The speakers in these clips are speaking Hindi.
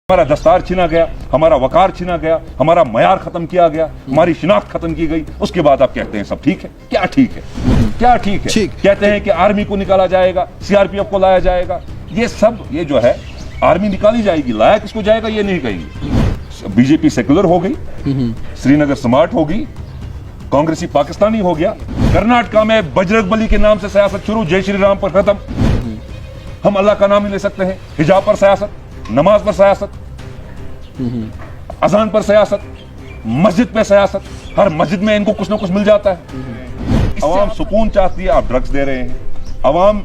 हमारा दस्तार छीना गया, हमारा वकार छीना गया, हमारा मयार खत्म किया गया, हमारी शिनाख्त खत्म की गई। उसके बाद आप कहते हैं सब ठीक है। क्या ठीक है? क्या ठीक है? कहते हैं कि आर्मी को निकाला जाएगा, सीआरपीएफ को लाया जाएगा। ये सब, ये जो है आर्मी निकाली जाएगी, लाया किसको जाएगा ये नहीं कहेंगे। बीजेपी सेकुलर हो गई, श्रीनगर स्मार्ट हो गई, कांग्रेसी पाकिस्तानी हो गया। कर्नाटका में बजरंगबली के नाम से सियासत शुरू, जय श्री राम पर खत्म। हम अल्लाह का नाम ही ले सकते हैं। हिजाब पर सियासत, नमाज पर सियासत, अजान पर सियासत, मस्जिद पे सियासत। हर मस्जिद में इनको कुछ ना कुछ मिल जाता है। अवाम सुकून चाहती है, आप ड्रग्स दे रहे हैं। अवाम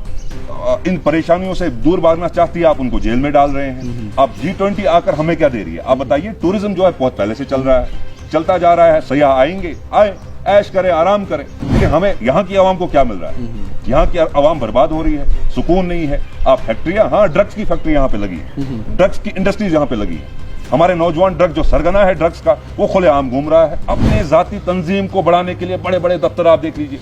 इन परेशानियों से दूर भागना चाहती है, आप उनको जेल में डाल रहे हैं। आप G20 आकर हमें क्या दे रही है? आप बताइए। टूरिज्म जो है बहुत पहले से चल रहा है, चलता जा रहा है। सयाह आएंगे, आए, ऐश करें, आराम करें। लेकिन हमें यहाँ की आवाम को क्या मिल रहा है? यहाँ की आवाम बर्बाद हो रही है, सुकून नहीं है। आप फैक्ट्रियां, हाँ ड्रग्स की फैक्ट्री यहाँ पे लगी है, ड्रग्स की इंडस्ट्रीज यहाँ पे लगी है। हमारे नौजवान ड्रग जो सरगना है ड्रग्स का, वो खुलेआम घूम रहा है। अपने जाती तंजीम को बढ़ाने के लिए बड़े बड़े दफ्तर आप देख लीजिए।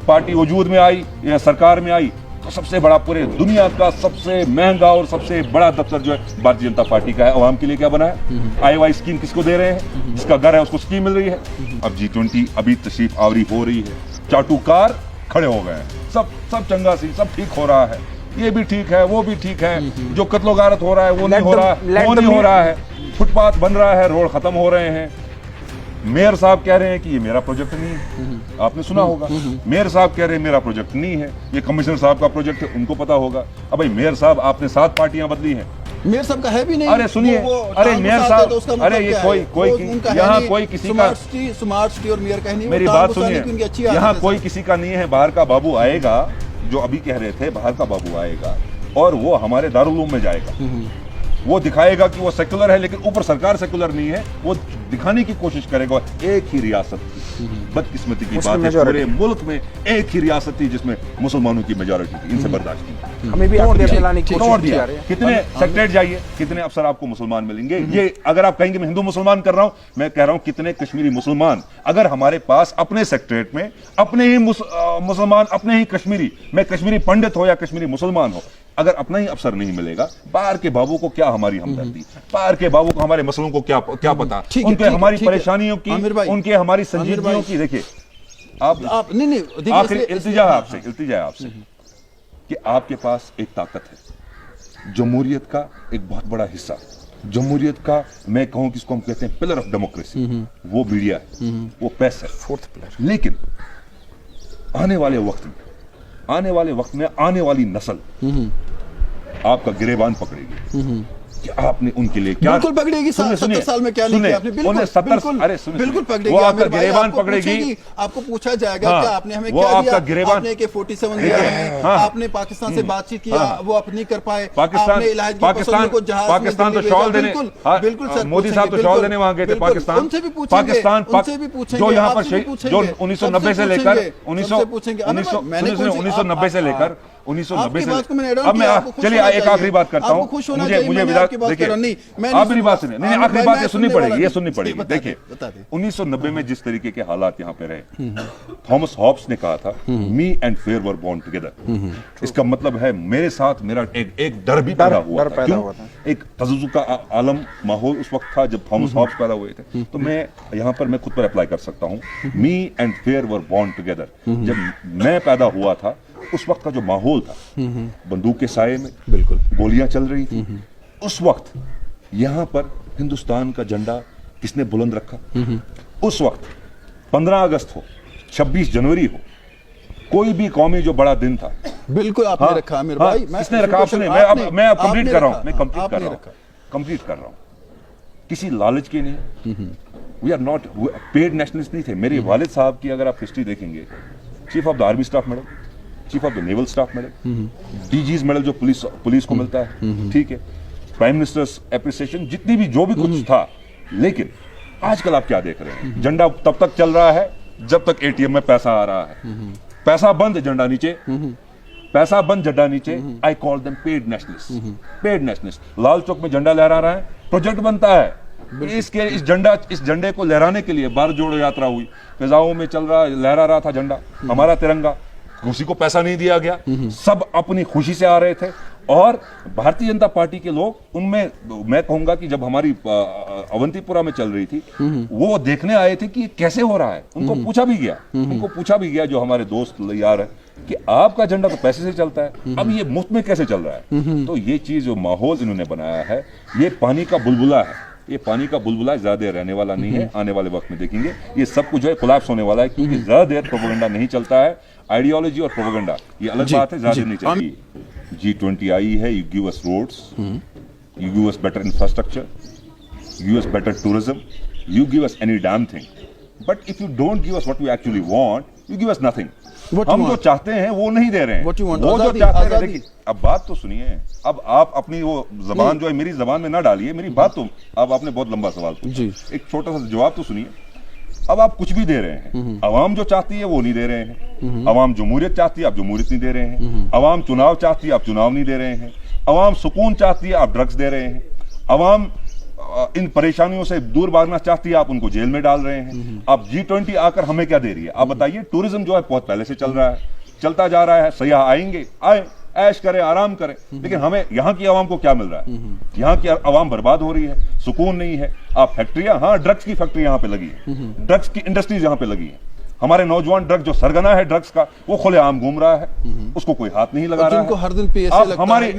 पार्टी वजूद में आई या सरकार में आई तो सबसे बड़ा, पूरे दुनिया का सबसे महंगा और सबसे बड़ा दफ्तर जो है भारतीय जनता पार्टी का है। अवाम के लिए क्या बना है? IY स्कीम किसको दे रहे हैं? जिसका घर है उसको स्कीम मिल रही है। अब G20 अभी तशरीफ आवरी हो रही है, चाटुकार खड़े हो गए हैं। सब चंगा सी, सब ठीक हो रहा है। ये भी ठीक है, वो भी ठीक है। जो कत्लो गारत हो रहा है वो नहीं हो रहा है। फुटपाथ बन रहा है, रोड खत्म हो रहे हैं। मेयर साहब कह रहे हैं कि ये मेरा प्रोजेक्ट नहीं है, आपने सुना होगा। मेयर साहब कह रहे हैं मेरा प्रोजेक्ट नहीं है, ये कमिश्नर साहब का प्रोजेक्ट है, उनको पता होगा। अब भाई मेयर साहब, आपने 7 पार्टियां बदली हैं, मेयर साहब का है भी नहीं। अरे सुनिए, अरे मेयर साहब, अरे ये कोई यहाँ कोई किसी का स्मार्ट सिटी और मेयर का नहीं। मेरी बात सुनिए, यहाँ कोई किसी का नहीं है। बाहर का बाबू आएगा, जो अभी कह रहे थे बाहर का बाबू आएगा और वो हमारे दारुल उलूम में जाएगा। वो दिखाएगा कि वो सेकुलर है, लेकिन ऊपर सरकार सेकुलर नहीं है। वो दिखाने की कोशिश करेगा। एक ही रियासत थी, बदकिस्मती की बात है, पूरे मुल्क में एक ही रियासत थी जिसमें मुसलमानों की मेजॉरिटी थी। इनसे बर्दाश्त नहीं। हमें भी तोड़ दिया। कितने सेक्रेटरीट जाइए, कितने अफसर आपको मुसलमान मिलेंगे। ये अगर आप कहेंगे मैं हिंदू मुसलमान कर रहा हूं, मैं कह रहा हूं कितने कश्मीरी मुसलमान अगर हमारे पास अपने सेक्रेटरीट में अपने ही मुसलमान, अपने ही कश्मीरी, मैं कश्मीरी पंडित हो या कश्मीरी मुसलमान हो, अगर अपना ही अफसर नहीं मिलेगा, बाहर के बाबू को क्या हमारी हमदर्दी, बाहर के बाबू को हमारे मसलों को क्या पता, उनके हमारी परेशानियों की, उनके हमारी संजीदगियों की। देखिए आप नहीं, आखिरी इल्तिजा है आपसे कि आपके पास एक ताकत है, जमहूरियत का एक बहुत बड़ा हिस्सा, जमहूरियत का मैं कहूं किसको हम कहते हैं पिलर ऑफ डेमोक्रेसी, वो मीडिया है, वो प्रेस है, 4th पिलर। लेकिन आने वाले वक्त में आने वाली नस्ल आपका गिरेबान पकड़ेगी कि आपने उनके लिए क्या, बिल्कुल पकड़ेगी। 70 साल में क्या नहीं किया आपने, बिल्कुल पकड़ेगी। वो आपका गिरेबान पकड़ेगी। आपको पूछा जाएगा कि आपने हमें क्या दिया? आपने AK-47 दिया है, आपने पाकिस्तान से बातचीत किया, वो आप नहीं कर पाए। पाकिस्तान तो शॉल देने, बिल्कुल मोदी साहब तो शॉल देने वहां गए थे पाकिस्तान। उनसे भी पूछेंगे जो यहाँ पर जो 1990 से लेकर 1990 से लेकर 1990 से, अब मैं चलिए एक आखिरी बात करता हूँ। मुझे देखिए, आप मेरी बात सुनिए। नहीं, आखिरी बात ये सुननी पड़ेगी। देखिए 1990 में जिस तरीके के हालात यहाँ पे रहे, थॉमस हॉब्स ने कहा था me and fair were born together. इसका मतलब है मेरे साथ मेरा एक डर भी पैदा हुआ था। क्यों? एक तजुज़्ज़ु का आलम माहौल उस वक्त था जब थॉमस हॉब्स पैदा हुए थे। तो मैं यहाँ पर मैं खुद पर अप्लाई कर सकता हूँ। Me and fair were born together. जब मैं पैदा हुआ था उस वक्त का जो माहौल था, बंदूक के साये में बिल्कुल गोलियां चल रही थी। उस वक्त यहां पर हिंदुस्तान का झंडा किसने बुलंद रखा? उस वक्त 15 अगस्त हो, 26 जनवरी हो, कोई भी कौमी जो बड़ा दिन था, बिल्कुल आपने रखा आमिर भाई। किसने रखा? आपने। मैं अब कंप्लीट कर रहा हूं। किसी लालच के नहीं। We are not paid nationalist नहीं थे। मेरे वालिद साहब की अगर आप हिस्ट्री देखेंगे, chief of the army staff medal, chief of the naval staff medal, DG's medal जो पुलिस को मिलता है, ठीक है, प्राइम मिनिस्टर्स एप्रिसिएशन, जितनी भी जो भी कुछ था। लेकिन आजकल आप क्या देख रहे हैं? झंडा तब तक चल रहा है जब तक ATM में पैसा आ रहा है। पैसा बंद, झंडा नीचे, पैसा बंद, झंडा नीचे। I call them paid nationalist. Lal Chowk में झंडा लहरा रहा है, प्रोजेक्ट बनता है। इस झंडे को लहराने के लिए भारत जोड़ो यात्रा हुई, फिजाओं में लहरा रहा था झंडा, हमारा तिरंगा। किसी को पैसा नहीं दिया गया, सब अपनी खुशी से आ रहे थे। और भारतीय जनता पार्टी के लोग उनमें, मैं कहूंगा कि जब हमारी अवंतीपुरा में चल रही थी, वो देखने आए थे कि ये कैसे हो रहा है। उनको पूछा भी गया जो हमारे दोस्त यार है कि आपका एजेंडा तो पैसे से चलता है, अब ये मुफ्त में कैसे चल रहा है। तो ये चीज जो माहौल इन्होंने बनाया है, ये पानी का बुलबुला है, ये पानी का बुलबुला ज्यादा देर रहने वाला नहीं है। आने वाले वक्त में देखेंगे ये सब कुछ जो है कोलैप्स होने वाला है, क्योंकि ज्यादा देर प्रोपेगेंडा नहीं चलता है। आइडियोलॉजी और प्रोपेगेंडा ये अलग बात है, ज्यादा देर नहीं चलती। G20 आई है, you give us roads, you give us better infrastructure, you give us better tourism, you give us any damn thing, but if you don't give us what we actually want, you give us nothing. हम जो चाहते हैं वो नहीं दे रहे हैं, वो जो चाहते हैं। देखिए अब बात तो सुनिए, अब आप अपनी वो जबान जो है मेरी जबान में ना डालिए, मेरी बात तो, अब आपने बहुत लंबा सवाल पूछा, एक छोटा सा जवाब तो सुनिए। अब आप कुछ भी दे रहे हैं, अवाम जो चाहती है वो नहीं दे रहे हैं। अवाम जमहूरियत चाहती है, आप जमहूरियत नहीं दे रहे हैं। अवाम चुनाव चाहती है, आप चुनाव नहीं दे रहे हैं। अवाम सुकून चाहती है, आप ड्रग्स दे रहे हैं। अवाम इन परेशानियों से दूर भागना चाहती है, आप उनको जेल में डाल रहे हैं। अब G20 आकर हमें क्या दे रही है, आप बताइए। टूरिज्म जो है बहुत पहले से चल रहा है, चलता जा रहा है, सयाह आएंगे, आए, ऐश करें, आराम करें, लेकिन हमें यहाँ की आवाम को क्या मिल रहा है? यहाँ की आवाम बर्बाद हो रही है, सुकून नहीं है। आप फैक्ट्रियां, हाँ ड्रग्स की फैक्ट्री यहाँ पे लगी है, ड्रग्स की इंडस्ट्रीज यहाँ पे लगी है। हमारे नौजवान ड्रग जो सरगना है ड्रग्स का, वो खुलेआम घूम रहा है, उसको कोई हाथ नहीं लगा रहा है। हर दिन PSA आप हमारे,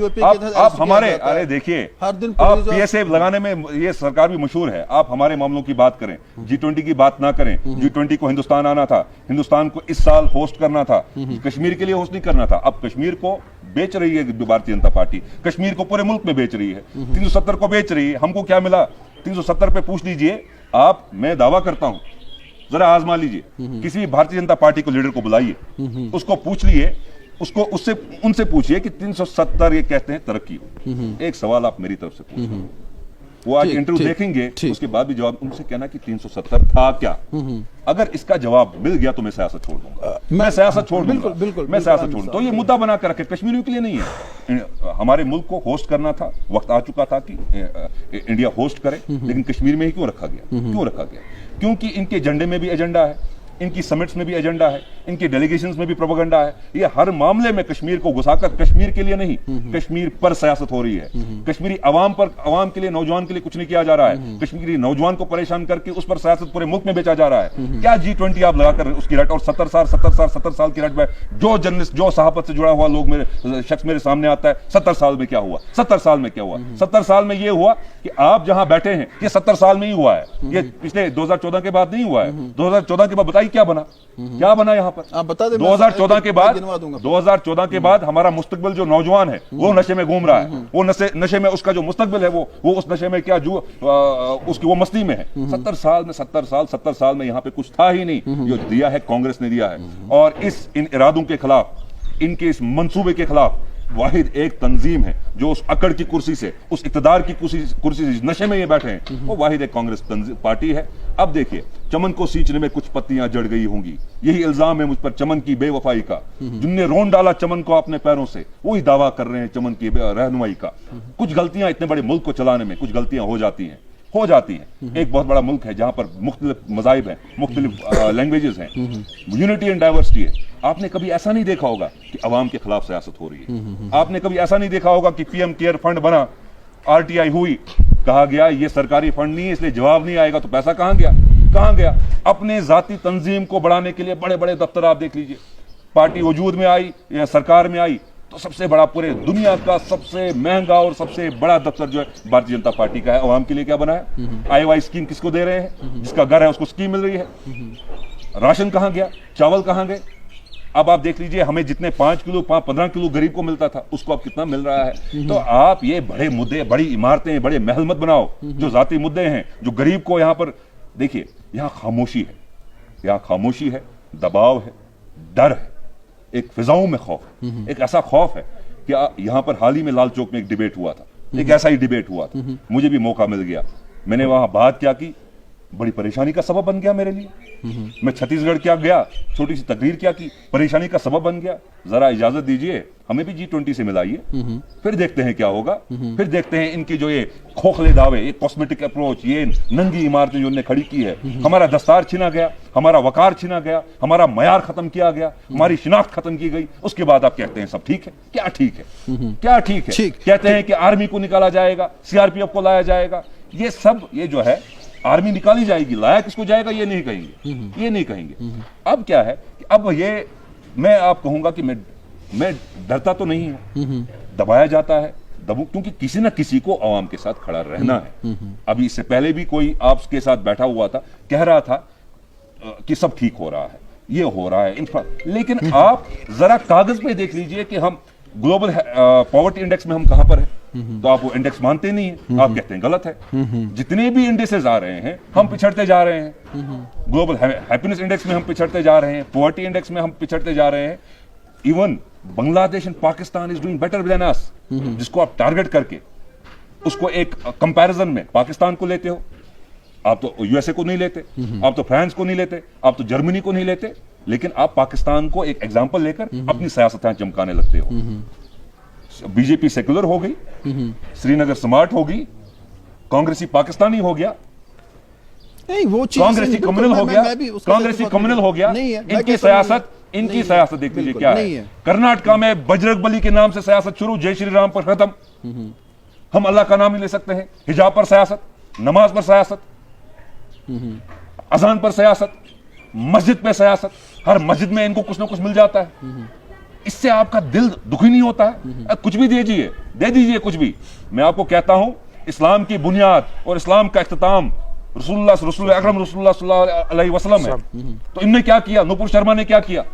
आप हमारे, अरे देखिए, हर दिन आप PSA लगाने में ये सरकार भी मशहूर है। आप हमारे मामलों की बात करें, G20 की बात ना करें। G20 को हिंदुस्तान आना था, हिंदुस्तान को इस साल होस्ट करना था, कश्मीर के लिए होस्ट नहीं करना था। अब कश्मीर को बेच रही है भारतीय जनता पार्टी, कश्मीर को पूरे मुल्क में बेच रही है, 370 को बेच रही है। हमको क्या मिला? 370 पे पूछ लीजिए आप, मैं दावा करता हूं, जरा आजमा लीजिए, किसी भी भारतीय जनता पार्टी को लीडर को बुलाइए, उसको पूछ लिए, उसको उससे उनसे पूछिए कि 370 ये कहते हैं तरक्की हो। एक सवाल आप मेरी तरफ से पूछिए, वो आज इंटरव्यू देखेंगे, उसके बाद भी जवाब उनसे कहना कि 370 था क्या। अगर इसका जवाब मिल गया तो मैं सियासत छोड़ दूंगा, मैं सियासत छोड़ दूंगा, मैं सियासत छोड़ दूंगा। तो ये मुद्दा बना कर रखे, कश्मीरियों के लिए नहीं है। हमारे मुल्क को होस्ट करना था, वक्त आ चुका था कि इंडिया होस्ट करे, लेकिन कश्मीर में ही क्यों रखा गया? क्यों रखा गया? क्योंकि इनके एजेंडे में भी एजेंडा है, इनकी समिट्स में भी एजेंडा है, इनकी डेलीगेशंस में भी प्रोपेगेंडा है। ये हर मामले में कश्मीर को घुसाकर, कश्मीर के लिए नहीं, कश्मीर पर सियासत हो रही है। कश्मीरी अवाम पर, अवाम के लिए, नौजवान के लिए कुछ नहीं किया जा रहा है। कश्मीरी नौजवान को परेशान करके उस पर सियासत पूरे मुल्क में बेचा जा रहा है। क्या G20 आप लगाकर उसकी रट, और 70 साल की रट में जो जर्नलिस्ट, जो सहाफत से जुड़ा हुआ लोग, मेरे शख्स मेरे सामने आता है, 70 साल में क्या हुआ, 70 साल में क्या हुआ? 70 साल में ये हुआ कि आप जहां बैठे हैं, ये 70 साल में ही हुआ है। ये पिछले 2014 के बाद नहीं हुआ है। 2014 के बाद बताइए क्या बना, क्या बना यहाँ पर? आप बता दें। 2014 के बाद, 2014 के बाद हमारा मुस्तकबिल जो नौजवान है वो नशे में घूम रहा है, वो नशे में, उसका जो मुस्तकबिल है वो उस नशे में क्या, जो उसकी वो मस्ती में है। 70 साल में यहाँ पे कुछ था ही नहीं। जो दिया है कांग्रेस ने दिया है, और इन इरादों के खिलाफ, इनके इस मंसूबे के खिलाफ वाहिद एक तंजीम है जो उस अकड़ की कुर्सी से, उस इक़्तिदार की कुर्सी से नशे में ये बैठे हैं, वो वाहिद एक कांग्रेस पार्टी है। अब देखिए, चमन को सींचने में कुछ पत्तियां जड़ गई होंगी, यही इल्जाम है मुझ पर चमन की बेवफाई का। जिनने रोन डाला चमन को अपने पैरों से, वही दावा कर रहे हैं चमन की रहनुमाई का। कुछ गलतियां इतने बड़े मुल्क को चलाने में, कुछ गलतियां हो जाती हैं। एक बहुत बड़ा मुल्क है जहां पर मुख्तलिफ मज़ाहिब हैं, मुख्तलिफ लैंग्वेजेस हैं, यूनिटी एंड डाइवर्सिटी है। आपने कभी ऐसा नहीं देखा होगा कि अवाम के खिलाफ सियासत हो रही है। आपने कभी ऐसा नहीं देखा होगा कि PM केयर फंड बना, RTI हुई, कहा गया ये सरकारी फंड नहीं है इसलिए जवाब नहीं आएगा, तो पैसा कहां गया? कहां गया? अपने जाती तंजीम को बढ़ाने के लिए बड़े बड़े दफ्तर आप देख लीजिए। पार्टी वजूद में आई या सरकार में आई तो सबसे बड़ा, पूरे दुनिया का सबसे महंगा और सबसे बड़ा दफ्तर जो है भारतीय जनता पार्टी का है। अवाम के लिए क्या बना है? IY स्कीम किसको दे रहे हैं? जिसका घर है उसको स्कीम मिल रही है। राशन कहां गया? चावल कहां गए? अब आप देख लीजिए, हमें जितने 5 किलो 15 किलो गरीब को मिलता था, उसको अब कितना मिल रहा है? तो आप ये बड़े मुद्दे, बड़ी इमारतें, बड़े महल मत बनाओ। जो जाती मुद्दे हैं, जो गरीब को यहाँ पर, देखिए यहाँ खामोशी है, यहाँ खामोशी है, दबाव है, डर है, एक फिजाओं में खौफ, एक ऐसा खौफ है कि यहाँ पर हाल ही में लाल चौक में एक डिबेट हुआ था, एक ऐसा ही डिबेट हुआ था, मुझे भी मौका मिल गया, मैंने वहां बात क्या की, बड़ी परेशानी का सबब बन गया मेरे लिए। मैं छत्तीसगढ़ क्या गया, छोटी सी तकरीर क्या की, परेशानी का सबब बन गया। जरा इजाजत दीजिए, हमें भी G20 से मिलाइए, फिर देखते हैं क्या होगा, फिर देखते हैं इनकी जो ये खोखले दावे, ये कॉस्मेटिक अप्रोच, ये नंगी इमारतें जो इन्होंने खड़ी की है। हमारा दस्तार छीना गया, हमारा वकार छीना गया, हमारा मयार खत्म किया गया, हमारी शिनाख्त खत्म की गई, उसके बाद आप कहते हैं सब ठीक है। क्या ठीक है? क्या ठीक है? कहते हैं कि आर्मी को निकाला जाएगा, CRPF को लाया जाएगा। ये सब, ये जो है आर्मी निकाली जाएगी, लाया किसको जाएगा ये नहीं कहेंगे, ये नहीं कहेंगे। अब क्या है कि अब ये मैं आप कहूंगा कि मैं डरता तो नहीं हूं, दबाया जाता है, क्योंकि किसी ना किसी को आवाम के साथ खड़ा रहना है। अभी इससे पहले भी कोई आपके साथ बैठा हुआ था, कह रहा था कि सब ठीक हो रहा है, ये हो रहा है, लेकिन आप जरा कागज पे देख लीजिए कि हम ग्लोबल पॉवर्टी इंडेक्स में हम कहां पर हैं, तो आप वो इंडेक्स मानते नहीं है, आप कहते हैं गलत है। जितने भी इंडेक्सेस आ रहे हैं हम पिछड़ते जा रहे हैं, ग्लोबल हैप्पीनेस इंडेक्स में हम पिछड़ते जा रहे हैं, पॉवर्टी इंडेक्स में हम पिछड़ते जा रहे हैं। Even Bangladesh and Pakistan is doing better than us, जिसको आप टारगेट करके उसको एक कंपैरिजन में पाकिस्तान को लेते हो, आप तो USA को नहीं लेते, आप तो फ्रांस को नहीं लेते, आप तो जर्मनी को नहीं लेते, लेकिन आप पाकिस्तान को एक एग्जांपल लेकर अपनी सियासतें चमकाने लगते हो। बीजेपी सेकुलर हो गई, श्रीनगर स्मार्ट होगी, कांग्रेसी पाकिस्तानी हो गया, नहीं वो चीज कांग्रेसी कम्युनल हो गया, कांग्रेसी कम्युनल हो गया। इनकी सियासत देख लीजिए क्या है। कर्नाटका में बजरंगबली के नाम से सियासत शुरू, जय श्री राम पर खत्म। हम अल्लाह का नाम ही ले सकते हैं। हिजाब पर सियासत, नमाज पर सियासत, अजान पर सियासत, मस्जिद पे सियासत, हर मस्जिद में इनको कुछ ना कुछ मिल जाता है। इससे आपका दिल दुखी नहीं होता है? कुछ भी दीजिए, दे दीजिए कुछ भी। मैं आपको कहता हूं, इस्लाम की बुनियाद और इस्लाम का इख्तिताम रसूल अकरम सल्लल्लाहु अलैहि वसल्लम है। तो इनने क्या किया? नुपुर शर्मा ने क्या किया?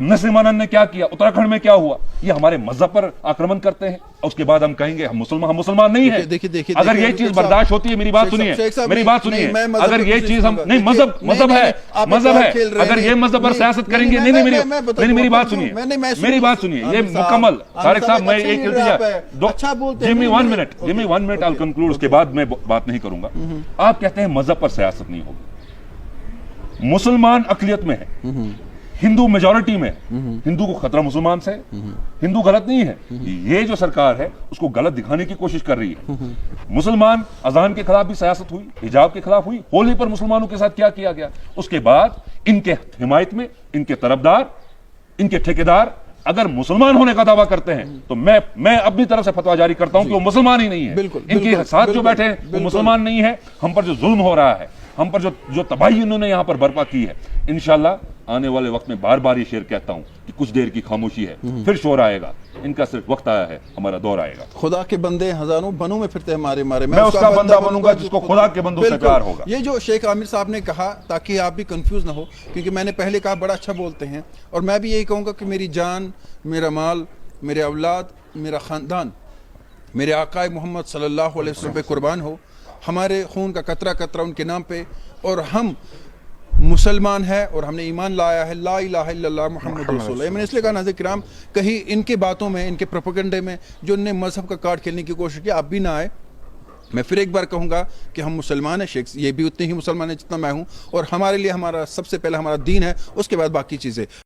नसीम आनंद ने क्या किया? उत्तराखंड में क्या हुआ? ये हमारे मजहब पर आक्रमण करते हैं और उसके बाद हम कहेंगे हम मुसलमान नहीं है। अगर ये चीज बर्दाश्त होती है, मेरी बात सुनिए, मेरी बात सुनिए, अगर ये चीज हम नहीं, मजहब है, अगर ये मजहब पर सियासत करेंगे, नहीं मेरी बात सुनिए, मेरी बात सुनिए, ये मुकम्मल तारिक साहब, मैं एक give me 1 minute, I will conclude, उसके बाद मैं बात नहीं करूंगा। आप कहते हैं मजहब पर सियासत नहीं होगी, मुसलमान अकलियत में है, हिंदू मेजॉरिटी में, हिंदू को खतरा मुसलमान से, हिंदू गलत नहीं है। ये जो सरकार है उसको गलत दिखाने की कोशिश कर रही है। मुसलमान अजान के खिलाफ भी सियासत हुई, हिजाब के खिलाफ हुई, होली पर मुसलमानों के साथ क्या किया गया। उसके बाद इनके हिमायत में इनके तरफदार, इनके ठेकेदार अगर मुसलमान होने का दावा करते हैं तो मैं अपनी तरफ से फतवा जारी करता हूं कि वो मुसलमान ही नहीं है। इनके साथ जो बैठे हैं वो मुसलमान नहीं है। हम पर जो जुल्म हो रहा है, हम पर जो तबाही उन्होंने यहां पर बर्पा की है, इंशाल्लाह आने वाले वक्त में बार बार ये शेर कहता हूं कि कुछ देर की खामोशी है, फिर शोर आएगा। इनका सिर्फ वक्त आया है, हमारा दौर आएगा। खुदा के बंदे हजारों बनों में फिरते हैं मारे मारे, मैं उसका बंदा बनूंगा जिसको खुदा के बंदों से प्यार होगा। ये जो शेख आमिर साहब ने कहा, ताकि आप भी कंफ्यूज ना हो, क्योंकि मैंने पहले कहा बड़ा अच्छा बोलते हैं, और मैं भी यही कहूंगा कि मेरी जान, मेरा माल, मेरे औलाद, मेरा खानदान मेरे आकाए मोहम्मद सल्लल्लाहु अलैहि वसल्लम पे कुर्बान हो। हमारे खून का कतरा कतरा उनके नाम पे, और हम मुसलमान है और हमने ईमान लाया है ला इलाहा इल्लल्लाह मुहम्मद रसूलुल्लाह। मैंने इसलिए कहा नाज़रीन किराम, कहीं इनके बातों में, इनके प्रोपेगेंडे में जो इनने मजहब का कार्ड खेलने की कोशिश की, आप भी ना आए। मैं फिर एक बार कहूँगा कि हम मुसलमान हैं, शेख ये भी उतने ही मुसलमान हैं जितना मैं हूँ, और हमारे लिए हमारा सबसे पहले हमारा दीन है, उसके बाद बाकी चीज़ें।